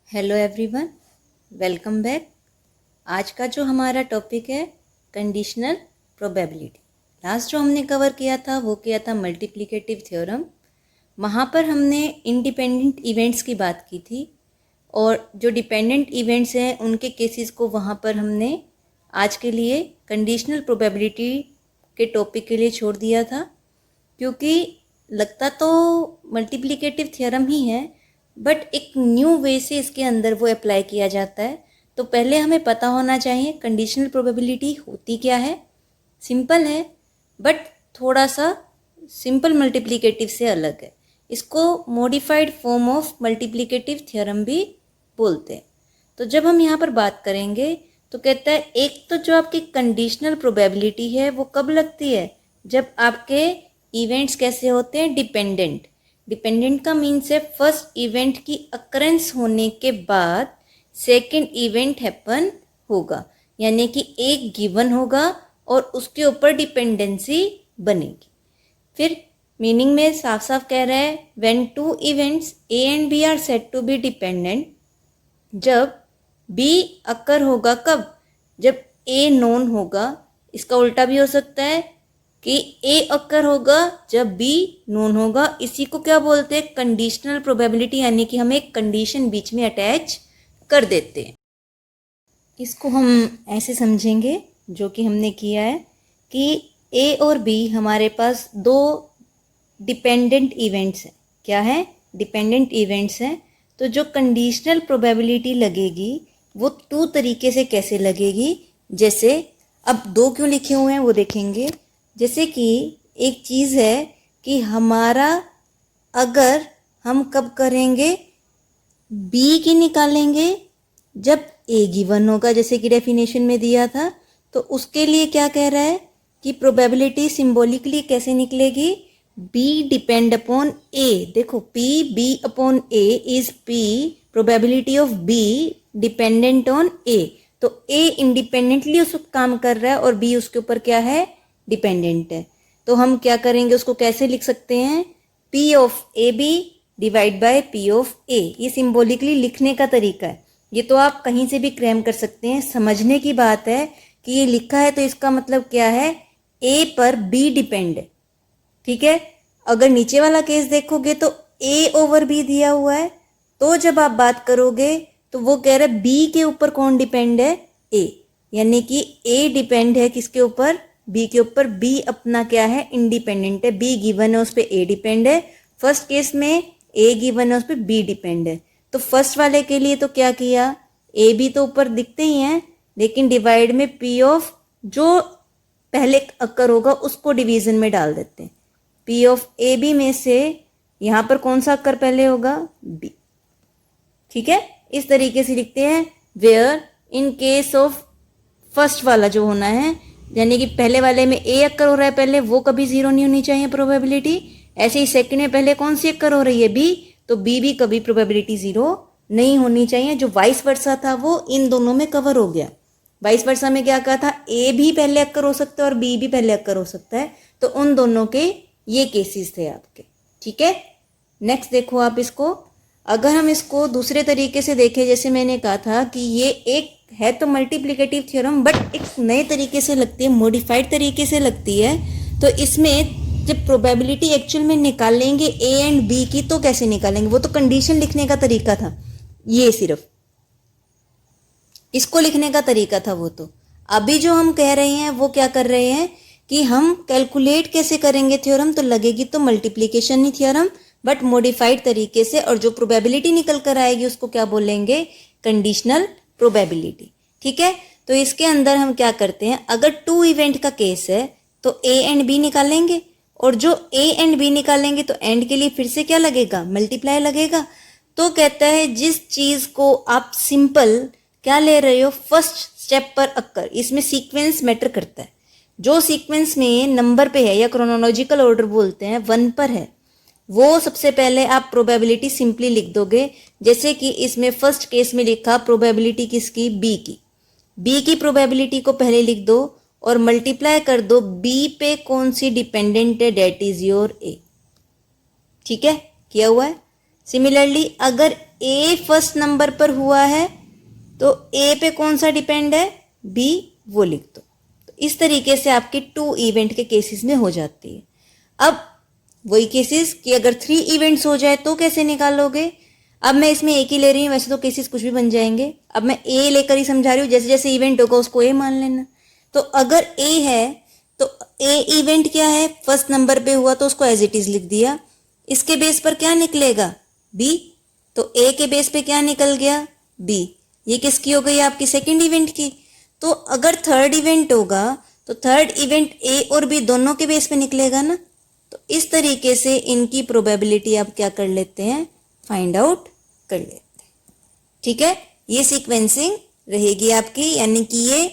Hello everyone, welcome back. आज का जो हमारा टॉपिक है कंडीशनल प्रोबेबिलिटी। लास्ट जो हमने कवर किया था वो किया था मल्टीप्लिकेटिव थ्योरम। वहाँ पर हमने इंडिपेंडेंट इवेंट्स की बात की थी और जो डिपेंडेंट इवेंट्स हैं उनके केसेस को वहाँ पर हमने आज के लिए कंडीशनल प्रोबेबिलिटी के टॉपिक के लिए छोड़ दिया था, क्योंकि लगता तो मल्टीप्लिकेटिव थ्योरम ही है बट एक न्यू वे से इसके अंदर वो अप्लाई किया जाता है। तो पहले हमें पता होना चाहिए कंडीशनल प्रोबेबिलिटी होती क्या है। सिंपल है बट थोड़ा सा सिंपल मल्टीप्लिकेटिव से अलग है। इसको modified form of multiplicative theorem भी बोलते हैं। तो जब हम यहाँ पर बात करेंगे तो कहता है एक तो जो आपकी कंडीशनल प्रोबेबिलिटी है वो कब लगती है, जब आपके इवेंट्स कैसे होते हैं, डिपेंडेंट। डिपेंडेंट का मीन्स है फर्स्ट इवेंट की अकरेंस होने के बाद सेकंड इवेंट हैपन होगा, यानी कि एक गिवन होगा और उसके ऊपर डिपेंडेंसी बनेगी। फिर मीनिंग में साफ साफ कह रहा है when two events a and b are said to be dependent, जब बी अकर होगा कब, जब ए नोन होगा। इसका उल्टा भी हो सकता है कि ए अकर होगा जब बी नोन होगा। इसी को क्या बोलते हैं, कंडीशनल प्रोबेबिलिटी, यानी कि हम एक कंडीशन बीच में अटैच कर देते हैं। इसको हम ऐसे समझेंगे जो कि हमने किया है कि ए और बी हमारे पास दो डिपेंडेंट इवेंट्स हैं। क्या है, डिपेंडेंट इवेंट्स हैं। तो जो कंडीशनल प्रोबेबिलिटी लगेगी वो टू तरीके से कैसे लगेगी, जैसे अब दो क्यों लिखे हुए हैं वो देखेंगे। जैसे कि एक चीज़ है कि हमारा अगर हम कब करेंगे, बी की निकालेंगे जब ए गिवन होगा, जैसे कि डेफिनेशन में दिया था। तो उसके लिए क्या कह रहा है कि प्रोबेबिलिटी सिंबॉलिकली कैसे निकलेगी, बी डिपेंड अपॉन ए। देखो p b upon a is p probability of b dependent on a. तो ए इंडिपेंडेंटली उस काम कर रहा है और बी उसके ऊपर क्या है, डिपेंडेंट है। तो हम क्या करेंगे, उसको कैसे लिख सकते हैं, p of a b divide by p of a. ये सिंबॉलिकली लिखने का तरीका है। ये तो आप कहीं से भी क्रैम कर सकते हैं। समझने की बात है कि ये लिखा है तो इसका मतलब क्या है, ए पर बी डिपेंड है। ठीक है, अगर नीचे वाला केस देखोगे तो ए ओवर बी दिया हुआ है, तो जब आप बात करोगे तो वो कह रहा है बी के ऊपर कौन डिपेंड है, ए। यानी कि ए डिपेंड है किसके ऊपर, बी के ऊपर। बी अपना क्या है, इंडिपेंडेंट है। बी गिवन है, उस पर ए डिपेंड है। फर्स्ट केस में ए गिवन है, उस पर बी डिपेंड है। तो फर्स्ट वाले के लिए तो क्या किया, ए बी तो ऊपर दिखते ही हैं, लेकिन डिवाइड में पी ऑफ जो पहले अक्कर होगा उसको डिवीजन में डाल देते हैं। पी ऑफ ए बी में से यहाँ पर कौन सा अक्कर पहले होगा, बी। ठीक है, इस तरीके से लिखते हैं। Where in case of first वाला जो होना है, यानी कि पहले वाले में ए अक्कर हो रहा है पहले, वो कभी जीरो नहीं होनी चाहिए प्रोबेबिलिटी। ऐसे ही सेकंड में पहले कौन सी अक्कर हो रही है, बी, तो बी भी कभी प्रोबेबिलिटी जीरो नहीं होनी चाहिए। जो वाइस वर्सा था वो इन दोनों में कवर हो गया। वाइस वर्सा में क्या कहा था, ए भी पहले अक्कर हो सकता है और बी भी पहले अक्कर हो सकता है। तो उन दोनों के ये केसेस थे आपके। ठीक है, नेक्स्ट देखो आप इसको। अगर हम इसको दूसरे तरीके से देखें, जैसे मैंने कहा था कि ये एक है तो मल्टीप्लिकेटिव थ्योरम बट एक नए तरीके से लगती है, मॉडिफाइड तरीके से लगती है। तो इसमें जब प्रोबेबिलिटी एक्चुअल में निकालेंगे ए एंड बी की, तो कैसे निकालेंगे, वो तो कंडीशन लिखने का तरीका था। ये सिर्फ इसको लिखने का तरीका था वो तो। अभी जो हम कह रहे हैं वो क्या कर रहे हैं कि हम कैलकुलेट कैसे करेंगे थ्योरम, तो लगेगी तो multiplication he theorem but modified तरीके से। और जो प्रोबेबिलिटी निकल कर आएगी उसको क्या बोलेंगे, कंडीशनल प्रोबेबिलिटी। ठीक है, तो इसके अंदर हम क्या करते हैं, अगर टू इवेंट का केस है तो ए एंड बी निकालेंगे, और जो ए एंड बी निकालेंगे तो एंड के लिए फिर से क्या लगेगा, मल्टीप्लाई लगेगा। तो कहता है जिस चीज को आप सिंपल क्या ले रहे हो, फर्स्ट स्टेप पर अक्कर, इसमें सीक्वेंस मैटर करता है। जो सीक्वेंस में नंबर पे है या क्रोनोलॉजिकल ऑर्डर बोलते हैं, 1 पर है, वो सबसे पहले आप प्रोबेबिलिटी सिंपली लिख दोगे। जैसे कि इसमें फर्स्ट केस में लिखा प्रोबेबिलिटी किसकी, बी की। बी की प्रोबेबिलिटी को पहले लिख दो और मल्टीप्लाई कर दो बी पे कौन सी डिपेंडेंट है, डेट इज योर ए। ठीक है, किया हुआ है। सिमिलरली अगर ए फर्स्ट नंबर पर हुआ है तो ए पे कौन सा डिपेंड है, बी, वो लिख दो। तो इस तरीके से आपकी 2 इवेंट के केसेस में हो जाती है। अब वही केसेस कि अगर 3 इवेंट्स हो जाए तो कैसे निकालोगे। अब मैं इसमें एक ही ले रही हूँ, वैसे तो केसेस कुछ भी बन जाएंगे। अब मैं ए लेकर ही समझा रही हूँ, जैसे जैसे इवेंट होगा उसको ए मान लेना। तो अगर ए है तो ए इवेंट क्या है, फर्स्ट नंबर पे हुआ तो उसको एज इट इज लिख दिया। इसके बेस पर क्या निकलेगा, बी। तो ए के बेस पे क्या निकल गया, बी। ये किसकी हो गई, आपकी सेकंड इवेंट की। तो अगर थर्ड इवेंट होगा तो थर्ड इवेंट ए और बी दोनों के बेस पे निकलेगा ना। तो इस तरीके से इनकी प्रोबेबिलिटी आप क्या कर लेते हैं, फाइंड आउट कर लेते हैं। ठीक है, ये सीक्वेंसिंग रहेगी आपकी, यानी कि ये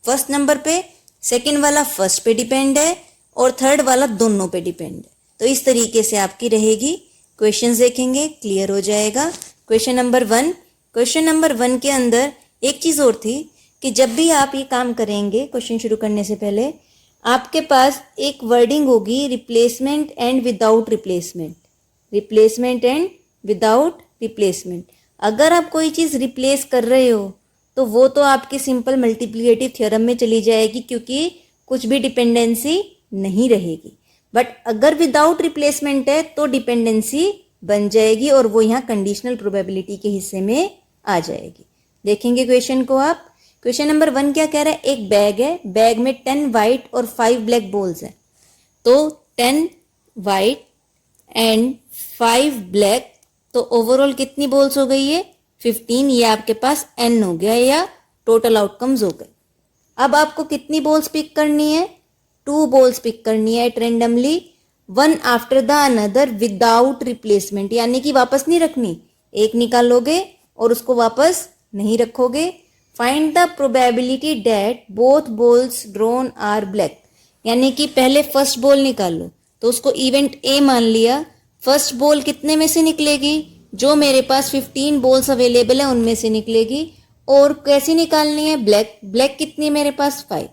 फर्स्ट नंबर पे, सेकंड वाला फर्स्ट पे डिपेंड है और थर्ड वाला दोनों पे डिपेंड है। तो इस तरीके से आपकी रहेगी। क्वेश्चंस देखेंगे, क्लियर हो जाएगा। क्वेश्चन नंबर 1 के अंदर एक चीज़ और थी कि जब भी आप ये काम करेंगे, क्वेश्चन शुरू करने से पहले आपके पास एक वर्डिंग होगी, replacement and without replacement. Replacement and without replacement. अगर आप कोई चीज़ रिप्लेस कर रहे हो तो वो तो आपकी सिंपल मल्टीप्लिकेटिव थ्योरम में चली जाएगी, क्योंकि कुछ भी डिपेंडेंसी नहीं रहेगी। बट अगर विदाउट रिप्लेसमेंट है तो डिपेंडेंसी बन जाएगी और वो यहाँ कंडीशनल प्रोबेबिलिटी के हिस्से में आ जाएगी। देखेंगे क्वेश्चन को आप। क्वेश्चन नंबर 1 क्या कह रहा है, एक बैग है, बैग में 10 वाइट और 5 ब्लैक बॉल्स हैं। तो 10 वाइट एंड 5 ब्लैक, तो ओवरऑल कितनी बॉल्स हो गई है, 15। ये आपके पास n हो गया या टोटल आउटकम्स हो गए। अब आपको कितनी बॉल्स पिक करनी है, 2 बॉल्स पिक करनी है at randomly, one after the another without replacement, यानी कि वापस नहीं रखनी। एक निकालोगे और उसको वापस नहीं रखोगे। Find the probability that both balls drawn are black, यानी कि पहले फर्स्ट बॉल निकालो। तो उसको इवेंट ए मान लिया। फर्स्ट बॉल कितने में से निकलेगी, जो मेरे पास 15 बॉल्स अवेलेबल है उनमें से निकलेगी। और कैसी निकालनी है, ब्लैक। ब्लैक कितनी है मेरे पास, 5,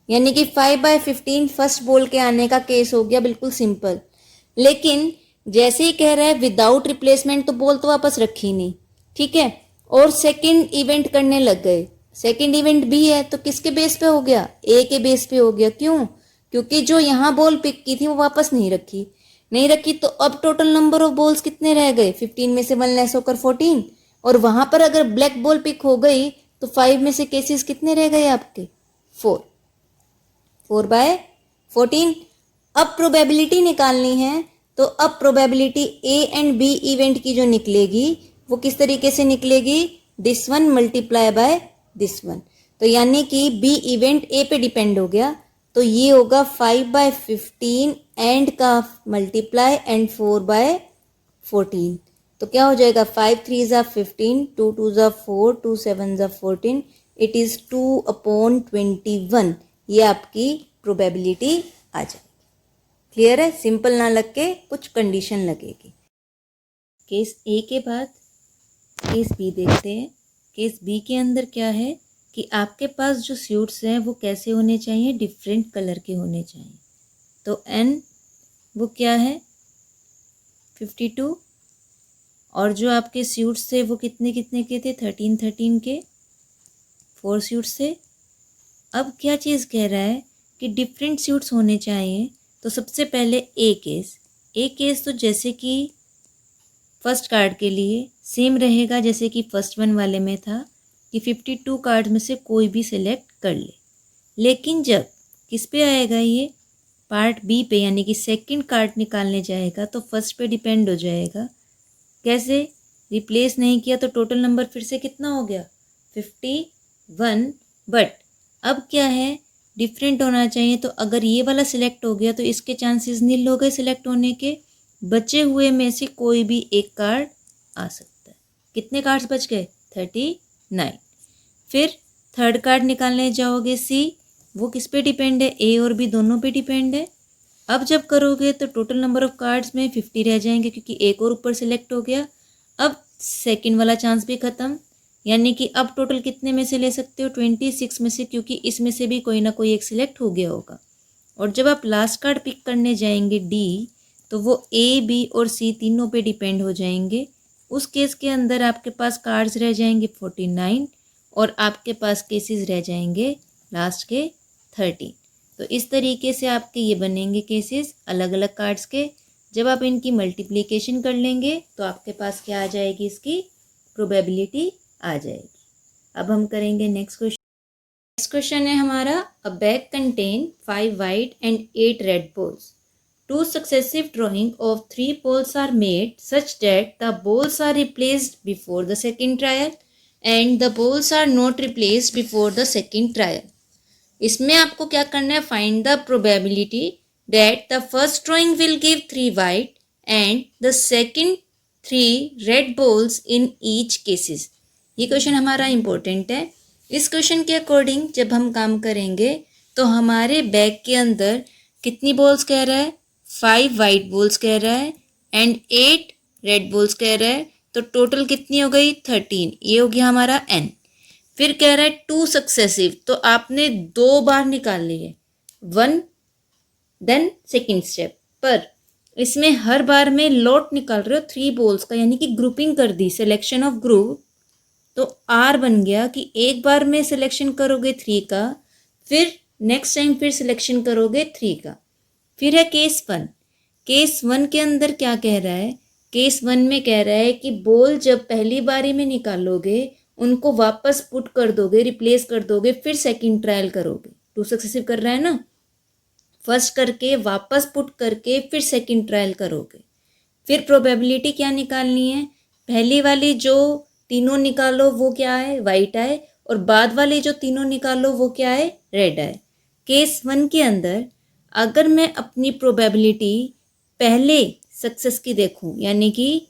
यानी कि 5/15 फर्स्ट बॉल के आने का केस हो गया, बिल्कुल सिंपल। लेकिन जैसे ही कह रहा है विदाउट रिप्लेसमेंट, तो बॉल तो वापस रखी नहीं, ठीक है। और सेकंड इवेंट करने लग गए। सेकंड इवेंट भी है तो किसके बेस पे हो गया, ए के बेस पे हो गया। क्यों, क्योंकि जो यहाँ बॉल पिक की थी वो वापस नहीं रखी। तो अब टोटल नंबर ऑफ बॉल्स कितने रह गए, 15 में से 1 लेस होकर 14। और वहां पर अगर ब्लैक बॉल पिक हो गई तो 5 में से केसेस कितने रह गए आपके, 4/14। अब प्रोबेबिलिटी निकालनी है, तो अब probability a and b event की जो निकलेगी वो किस तरीके से निकलेगी, this one multiply by this one. तो यानी कि बी इवेंट ए पे डिपेंड हो गया, तो ये होगा 5/15 एंड का मल्टीप्लाई एंड 4/14। तो क्या हो जाएगा, 5 3 ज़ा 15, 2 2 ज़ा 4, 2 7 ज़ा 14, इट इज़ 2/21। ये आपकी प्रोबेबिलिटी आ जाएगी। क्लियर है, सिंपल ना लग के कुछ कंडीशन लगेगी। केस ए के बाद केस बी देखते हैं। केस बी के अंदर क्या है कि आपके पास जो स्यूट्स हैं वो कैसे होने चाहिए, डिफरेंट कलर के होने चाहिए। तो एन वो क्या है, 52, और जो आपके स्यूट्स थे वो कितने कितने के थे, 13 के, 4 स्यूट्स थे। अब क्या चीज़ कह रहा है कि डिफरेंट स्यूट्स होने चाहिए। तो सबसे पहले ए केस तो जैसे कि फर्स्ट कार्ड के लिए सेम रहेगा जैसे कि फर्स्ट वन वाले में था कि 52 कार्ड में से कोई भी सिलेक्ट कर ले। लेकिन जब किस पे आएगा, ये पार्ट बी पे, यानी कि सेकंड कार्ड निकालने जाएगा तो फर्स्ट पे डिपेंड हो जाएगा। कैसे, रिप्लेस नहीं किया तो टोटल नंबर फिर से कितना हो गया, 51। बट अब क्या है, डिफरेंट होना चाहिए। तो अगर ये वाला सिलेक्ट हो गया तो इसके चांसेस नील हो गए सिलेक्ट होने के। बचे हुए में से कोई भी एक कार्ड आ सकता है। कितने कार्ड्स बच गए, 39। फिर थर्ड कार्ड निकालने जाओगे सी, वो किस पे डिपेंड है, ए और बी दोनों पे डिपेंड है। अब जब करोगे तो टोटल नंबर ऑफ कार्ड्स में 50 रह जाएंगे क्योंकि एक और ऊपर सिलेक्ट हो गया। अब सेकंड वाला चांस भी ख़त्म, यानी कि अब टोटल कितने में से ले सकते हो, 26 में से, क्योंकि इसमें से भी कोई ना कोई एक सिलेक्ट हो गया होगा। और जब आप लास्ट कार्ड पिक करने जाएंगे डी, तो वो ए बी और सी तीनों पे डिपेंड हो जाएंगे। उस केस के अंदर आपके पास कार्ड्स रह जाएंगे 49 और आपके पास केसेस रह जाएंगे लास्ट के 13। तो इस तरीके से आपके ये बनेंगे केसेस अलग अलग कार्ड्स के। जब आप इनकी मल्टीप्लिकेशन कर लेंगे तो आपके पास क्या आ जाएगी, इसकी प्रोबेबिलिटी आ जाएगी। अब हम करेंगे नेक्स्ट क्वेश्चन। नेक्स्ट क्वेश्चन है हमारा, अ bag contain 5 white and 8 red balls. 2 successive drawing of 3 balls are made such that the balls are replaced before the second trial and the balls are not replaced before the second trial. इसमें आपको क्या करना है, find the probability that the first drawing will give 3 white and the second 3 red balls in each cases. ये question हमारा important है। इस question के अकॉर्डिंग जब हम काम करेंगे तो हमारे बैग के अंदर कितनी बॉल्स कह रहा है, 5 वाइट बॉल्स कह रहा है एंड 8 रेड बॉल्स कह रहा है, तो टोटल कितनी हो गई 13। ये हो गया हमारा n। फिर कह रहा है 2 सक्सेसिव, तो आपने 2 बार निकाल लिए, 1 देन सेकेंड स्टेप, पर इसमें हर बार में लॉट निकाल रहे हो 3 बॉल्स का, यानी कि ग्रुपिंग कर दी, सिलेक्शन ऑफ ग्रुप। तो R बन गया कि एक बार में सिलेक्शन करोगे 3 का, फिर नेक्स्ट टाइम फिर सिलेक्शन करोगे 3 का। फिर है केस 1। केस 1 के अंदर क्या कह रहा है, केस 1 में कह रहा है कि बॉल जब पहली बारी में निकालोगे उनको वापस पुट कर दोगे, रिप्लेस कर दोगे, फिर सेकंड ट्रायल करोगे। 2 सक्सेसिव कर रहा है ना, फर्स्ट करके वापस पुट करके फिर सेकंड ट्रायल करोगे। फिर प्रोबेबिलिटी क्या निकालनी है, पहली वाली जो तीनों निकालो वो क्या है, वाइट आए, और बाद वाले जो तीनों निकालो वो क्या है, रेड आए। केस 1 के अंदर अगर मैं अपनी प्रोबेबिलिटी पहले सक्सेस की देखूं, यानी कि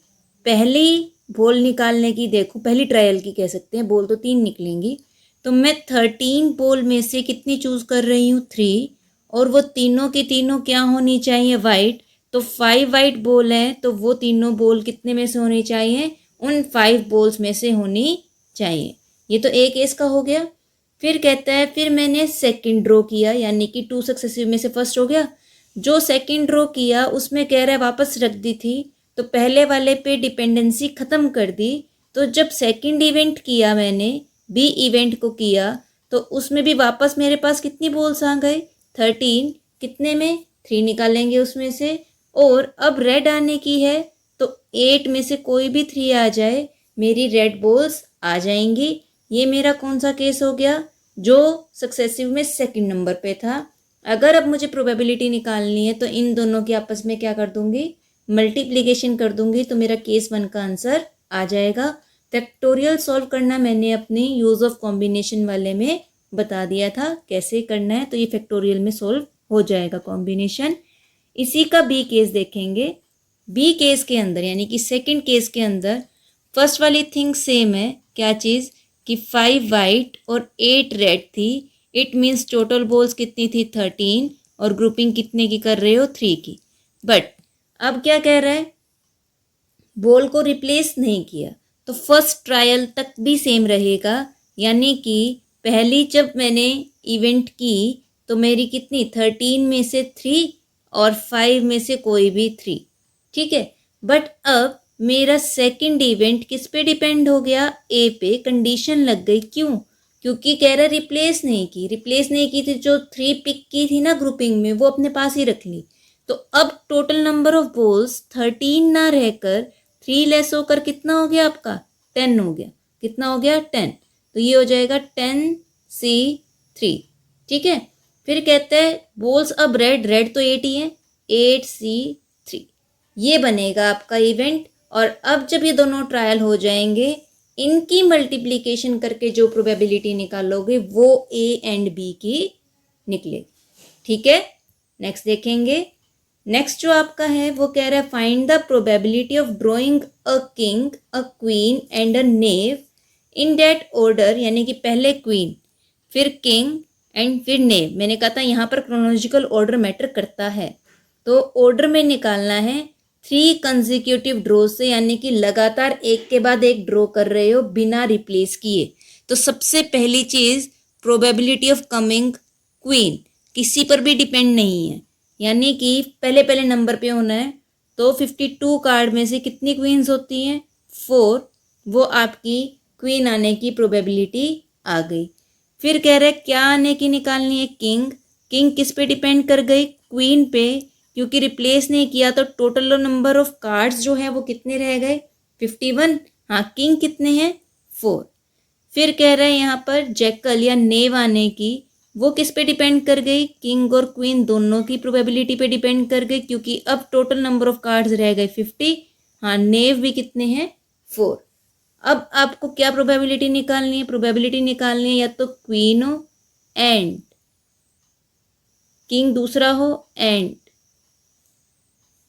पहली बॉल निकालने की देखूं, पहली ट्रायल की कह सकते हैं, बॉल तो 3 निकलेंगी, तो मैं 13 बॉल में से कितनी चूज कर रही हूँ, 3, और वो तीनों की तीनों क्या होनी चाहिए, वाइट। तो 5 वाइट बॉल हैं, तो वो तीनों बॉल कितने में से होनी चाहिए, उन 5 बॉल्स में से होनी चाहिए। ये तो एक केस का हो गया। फिर कहता है फिर मैंने सेकंड ड्रॉ किया, यानी कि 2 सक्सेसिव में से फर्स्ट हो गया। जो सेकंड ड्रॉ किया उसमें कह रहा है वापस रख दी थी, तो पहले वाले पे डिपेंडेंसी ख़त्म कर दी। तो जब सेकंड इवेंट किया मैंने, बी इवेंट को किया, तो उसमें भी वापस मेरे पास कितनी बॉल्स आ गए, 13। कितने में, 3 निकालेंगे उसमें से, और अब रेड आने की है, तो 8 में से कोई भी 3 आ जाए, मेरी रेड बॉल्स आ जाएंगी। ये मेरा कौन सा केस हो गया, जो सक्सेसिव में सेकंड नंबर पे था। अगर अब मुझे प्रोबेबिलिटी निकालनी है तो इन दोनों के आपस में क्या कर दूंगी, मल्टीप्लिकेशन कर दूंगी, तो मेरा केस 1 का आंसर आ जाएगा। फैक्टोरियल सॉल्व करना मैंने अपने यूज़ ऑफ कॉम्बिनेशन वाले में बता दिया था कैसे करना है, तो ये फैक्टोरियल में सॉल्व हो जाएगा कॉम्बिनेशन। इसी का बी केस देखेंगे। बी केस के अंदर यानी कि सेकंड केस के अंदर फर्स्ट वाली थिंग सेम है, क्या चीज़ कि 5 वाइट और 8 रेड थी। इट मीन्स टोटल बॉल्स कितनी थी, 13, और ग्रुपिंग कितने की कर रहे हो, 3 की। बट अब क्या कह रहा है, बॉल को रिप्लेस नहीं किया, तो फर्स्ट ट्रायल तक भी सेम रहेगा, यानी कि पहली जब मैंने इवेंट की तो मेरी कितनी, 13 में से 3 और 5 में से कोई भी 3, ठीक है। बट अब मेरा सेकंड इवेंट किस पे डिपेंड हो गया, ए पे। कंडीशन लग गई, क्यों, क्योंकि कह रहा रिप्लेस नहीं की थी, जो 3 पिक की थी ना ग्रुपिंग में, वो अपने पास ही रख ली। तो अब टोटल नंबर ऑफ बॉल्स 13 ना रहकर 3 लेस होकर कितना हो गया आपका, 10 हो गया। कितना हो गया, 10। तो ये हो जाएगा 10C3, ठीक है। फिर कहते हैं बॉल्स अब रेड तो 8 ही है, 8C3, ये बनेगा आपका इवेंट। और अब जब ये दोनों ट्रायल हो जाएंगे, इनकी मल्टीप्लिकेशन करके जो प्रोबेबिलिटी निकालोगे वो ए एंड बी की निकलेगी, ठीक है। नेक्स्ट देखेंगे। नेक्स्ट जो आपका है वो कह रहा है find the probability of drawing a king, a queen and a naive in that order, यानी कि पहले क्वीन, फिर किंग एंड फिर नेव। मैंने कहा था यहाँ पर क्रोनोलॉजिकल ऑर्डर मैटर करता है, तो ऑर्डर में निकालना है 3 कंसेक्यूटिव ड्रॉ से, यानी कि लगातार एक के बाद एक ड्रॉ कर रहे हो बिना रिप्लेस किए। तो सबसे पहली चीज़ प्रोबेबिलिटी ऑफ कमिंग क्वीन, किसी पर भी डिपेंड नहीं है, यानी कि पहले नंबर पे होना है। तो 52 कार्ड में से कितनी क्वींस होती हैं, 4, वो आपकी क्वीन आने की प्रोबेबिलिटी आ गई। फिर कह रहे क्या आने की निकालनी है, किंग। किंग किस पे डिपेंड कर गई, क्वीन पे, क्योंकि रिप्लेस नहीं किया तो टोटल नंबर ऑफ कार्ड्स जो है वो कितने रह गए, 51। हाँ, किंग कितने हैं, 4। फिर कह रहे हैं यहाँ पर जैकल या नेव आने की, वो किस पे डिपेंड कर गई, किंग और क्वीन दोनों की प्रोबेबिलिटी पे डिपेंड कर गई, क्योंकि अब टोटल नंबर ऑफ कार्ड्स रह गए 50। हाँ, नेव भी कितने हैं, 4। अब आपको क्या प्रोबेबिलिटी निकालनी है, प्रोबेबिलिटी निकालनी है या तो क्वीन हो एंड किंग दूसरा हो एंड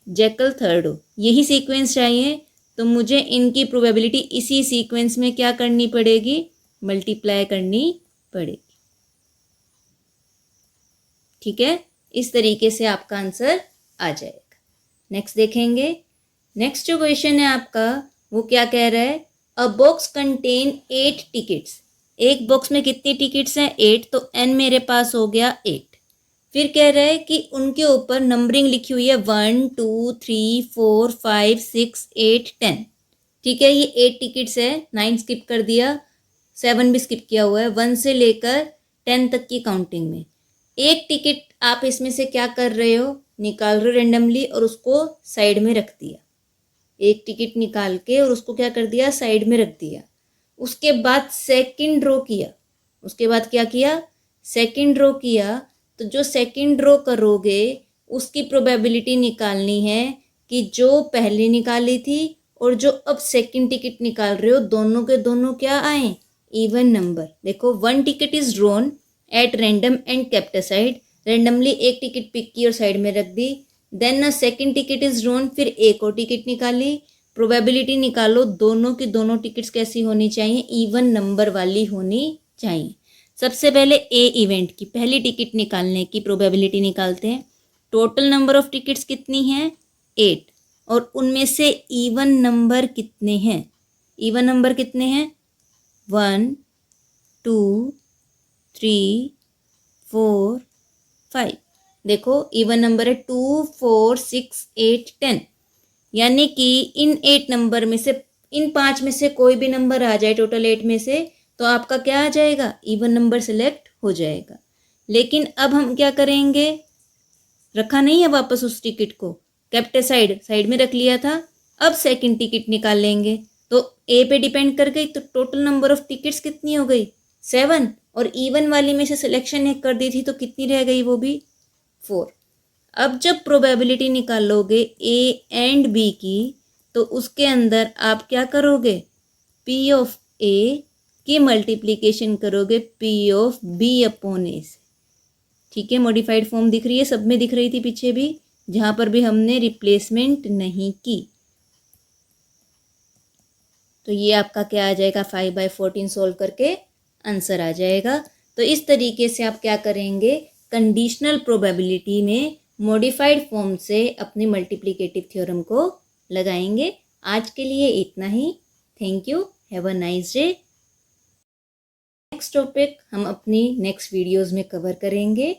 जैकल थर्ड हो, यही सीक्वेंस चाहिए। तो मुझे इनकी प्रोबेबिलिटी इसी सीक्वेंस में क्या करनी पड़ेगी, मल्टीप्लाई करनी पड़ेगी। ठीक है, इस तरीके से आपका आंसर आ जाएगा। नेक्स्ट देखेंगे। नेक्स्ट जो क्वेश्चन है आपका वो क्या कह रहा है, अ बॉक्स कंटेन 8 टिकट्स। एक बॉक्स में कितनी टिकट्स हैं, 8, तो n मेरे पास हो गया 8। फिर कह रहा है कि उनके ऊपर नंबरिंग लिखी हुई है 1 2 3 4 5 6 8 10। ठीक है, ये 8 टिकट्स है, 9 स्किप कर दिया, 7 भी स्किप किया हुआ है, 1 से लेकर 10 तक की काउंटिंग में। एक टिकट आप इसमें से क्या कर रहे हो, निकाल रहे हो रेंडमली और उसको साइड में रख दिया। एक टिकट निकाल के और उसको क्या कर दिया, साइड में रख दिया। उसके बाद सेकंड ड्रॉ किया। उसके बाद क्या किया, सेकंड ड्रॉ किया। तो जो सेकंड ड्रॉ करोगे उसकी प्रोबेबिलिटी निकालनी है कि जो पहले निकाली थी और जो अब सेकंड टिकट निकाल रहे हो दोनों के दोनों क्या आए, इवन नंबर। देखो, 1 ticket is drawn at random and kept aside. Randomly एक टिकट पिक की और साइड में रख दी। Then a second ticket is drawn, फिर एक और टिकट निकाली। प्रोबेबिलिटी निकालो, दोनों की दोनों टिकट्स कैसी होनी चाहिए, इवन नंबर वाली होनी चाहिए। सबसे पहले ए इवेंट की पहली टिकट निकालने की प्रोबेबिलिटी निकालते हैं। टोटल नंबर ऑफ टिकट्स कितनी हैं, 8, और उनमें से इवन नंबर कितने हैं, इवन नंबर कितने हैं, 1 2 3 4 5। देखो इवन नंबर है 2 4 6 8 10, यानी कि इन 8 नंबर में से, इन 5 में से कोई भी नंबर आ जाए टोटल 8 में से, तो आपका क्या आ जाएगा, इवन नंबर सेलेक्ट हो जाएगा। लेकिन अब हम क्या करेंगे, रखा नहीं है वापस उस टिकट को, केप्ट साइड, साइड में रख लिया था। अब सेकंड टिकट निकाल लेंगे, तो ए पे डिपेंड कर गई, तो टोटल नंबर ऑफ टिकट्स कितनी हो गई, 7, और इवन वाली में से सिलेक्शन एक कर दी थी तो कितनी रह गई, वो भी 4। अब जब प्रोबेबिलिटी निकालोगे ए एंड बी की, तो उसके अंदर आप क्या करोगे, पी ऑफ ए की मल्टीप्लिकेशन करोगे पी ऑफ बी अपॉन ए से। ठीक है, मॉडिफाइड फॉर्म दिख रही है, सब में दिख रही थी पीछे भी, जहाँ पर भी हमने रिप्लेसमेंट नहीं की। तो ये आपका क्या आ जाएगा, 5/14 सॉल्व करके आंसर आ जाएगा। तो इस तरीके से आप क्या करेंगे, कंडीशनल प्रोबेबिलिटी में मॉडिफाइड फॉर्म से अपने मल्टीप्लिकेटिव थ्योरम को लगाएंगे। आज के लिए इतना ही। Thank you, have a nice day. Next topic हम अपनी नेक्स्ट वीडियोस में कवर करेंगे।